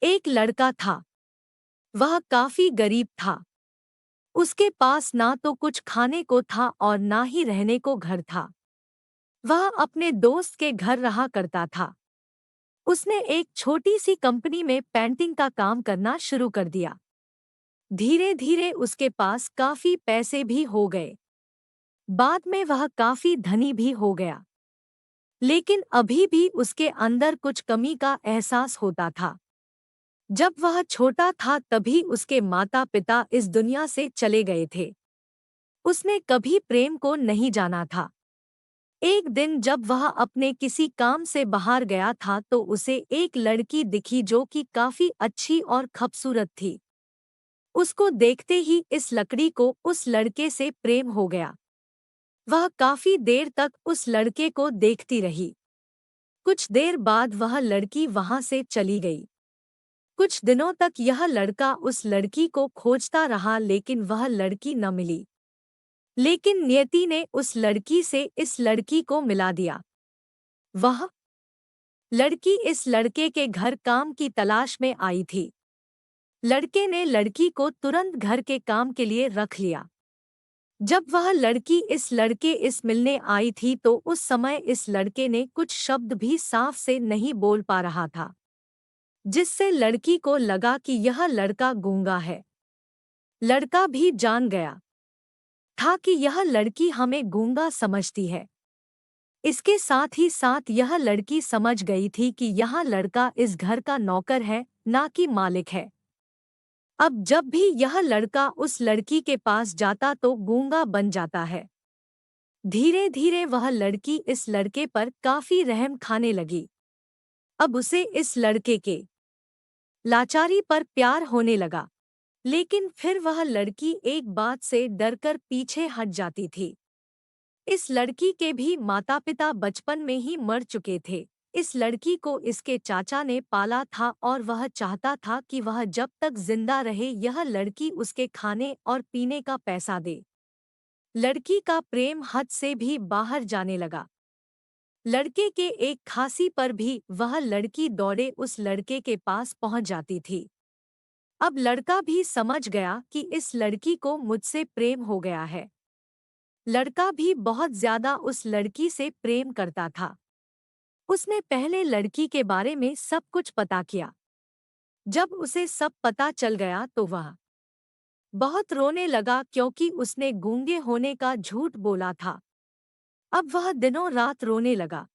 एक लड़का था। वह काफी गरीब था। उसके पास ना तो कुछ खाने को था और ना ही रहने को घर था। वह अपने दोस्त के घर रहा करता था। उसने एक छोटी सी कंपनी में पेंटिंग का काम करना शुरू कर दिया। धीरे धीरे उसके पास काफी पैसे भी हो गए। बाद में वह काफी धनी भी हो गया। लेकिन अभी भी उसके अंदर कुछ कमी का एहसास होता था। जब वह छोटा था तभी उसके माता पिता इस दुनिया से चले गए थे। उसने कभी प्रेम को नहीं जाना था। एक दिन जब वह अपने किसी काम से बाहर गया था तो उसे एक लड़की दिखी जो कि काफी अच्छी और खूबसूरत थी। उसको देखते ही इस लड़की को उस लड़के से प्रेम हो गया। वह काफी देर तक उस लड़के को देखती रही। कुछ देर बाद वह लड़की वहां से चली गई। कुछ दिनों तक यह लड़का उस लड़की को खोजता रहा लेकिन वह लड़की न मिली। लेकिन नियति ने उस लड़की से इस लड़की को मिला दिया। वह लड़की इस लड़के के घर काम की तलाश में आई थी। लड़के ने लड़की को तुरंत घर के काम के लिए रख लिया। जब वह लड़की इस लड़के इस मिलने आई थी तो उस समय इस लड़के ने कुछ शब्द भी साफ से नहीं बोल पा रहा था, जिससे लड़की को लगा कि यह लड़का गूंगा है। लड़का भी जान गया था कि यह लड़की हमें गूंगा समझती है। इसके साथ ही साथ यह लड़की समझ गई थी कि यह लड़का इस घर का नौकर है, ना कि मालिक है। अब जब भी यह लड़का उस लड़की के पास जाता तो गूंगा बन जाता है। धीरे धीरे वह लड़की इस लड़के पर काफी रहम खाने लगी। अब उसे इस लड़के के लाचारी पर प्यार होने लगा। लेकिन फिर वह लड़की एक बात से डरकर पीछे हट जाती थी। इस लड़की के भी माता पिता बचपन में ही मर चुके थे। इस लड़की को इसके चाचा ने पाला था और वह चाहता था कि वह जब तक जिंदा रहे यह लड़की उसके खाने और पीने का पैसा दे। लड़की का प्रेम हद से भी बाहर जाने लगा। लड़के के एक खांसी पर भी वह लड़की दौड़े उस लड़के के पास पहुंच जाती थी। अब लड़का भी समझ गया कि इस लड़की को मुझसे प्रेम हो गया है। लड़का भी बहुत ज्यादा उस लड़की से प्रेम करता था। उसने पहले लड़की के बारे में सब कुछ पता किया। जब उसे सब पता चल गया तो वह बहुत रोने लगा क्योंकि उसने गूंगे होने का झूठ बोला था। अब वह दिनों रात रोने लगा।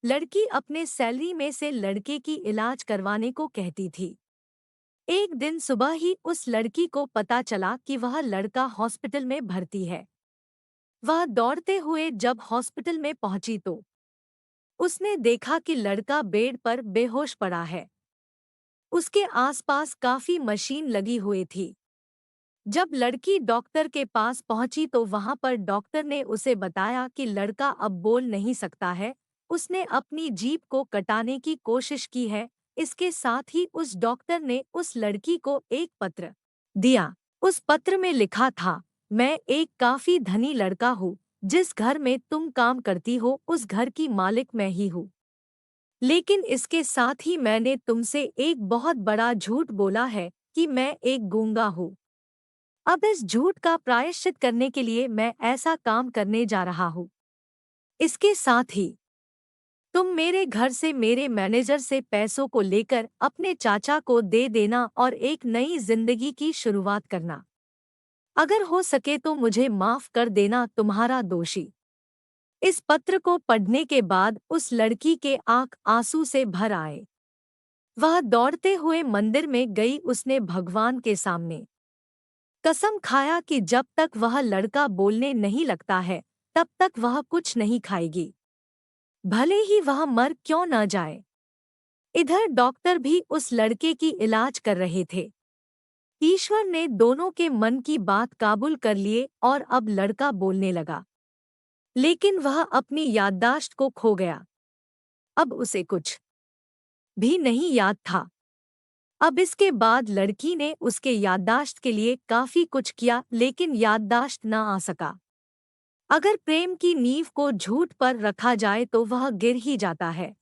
लड़की अपने सैलरी में से लड़के की इलाज करवाने को कहती थी। एक दिन सुबह ही उस लड़की को पता चला कि वह लड़का हॉस्पिटल में भर्ती है। वह दौड़ते हुए जब हॉस्पिटल में पहुंची तो उसने देखा कि लड़का बेड पर बेहोश पड़ा है। उसके आसपास काफी मशीन लगी हुई थी। जब लड़की डॉक्टर के पास पहुंची तो वहां पर डॉक्टर ने उसे बताया कि लड़का अब बोल नहीं सकता है। उसने अपनी जीभ को कटाने की कोशिश की है। इसके साथ ही उस डॉक्टर ने उस लड़की को एक पत्र दिया। उस पत्र में लिखा था, मैं एक काफी धनी लड़का हूँ। जिस घर में तुम काम करती हो उस घर की मालिक मैं ही हूँ। लेकिन इसके साथ ही मैंने तुमसे एक बहुत बड़ा झूठ बोला है कि मैं एक गूंगा हूँ। अब इस झूठ का प्रायश्चित करने के लिए मैं ऐसा काम करने जा रहा हूँ। इसके साथ ही तुम मेरे घर से मेरे मैनेजर से पैसों को लेकर अपने चाचा को दे देना और एक नई जिंदगी की शुरुआत करना। अगर हो सके तो मुझे माफ कर देना, तुम्हारा दोषी। इस पत्र को पढ़ने के बाद उस लड़की के आंख आंसू से भर आए। वह दौड़ते हुए मंदिर में गई। उसने भगवान के सामने कसम खाया कि जब तक वह लड़का बोलने नहीं लगता है तब तक वह कुछ नहीं खाएगी, भले ही वह मर क्यों न जाए। इधर डॉक्टर भी उस लड़के की इलाज कर रहे थे। ईश्वर ने दोनों के मन की बात काबूल कर लिए और अब लड़का बोलने लगा। लेकिन वह अपनी याददाश्त को खो गया। अब उसे कुछ भी नहीं याद था। अब इसके बाद लड़की ने उसके याददाश्त के लिए काफी कुछ किया लेकिन याददाश्त न आ सका। अगर प्रेम की नींव को झूठ पर रखा जाए तो वह गिर ही जाता है।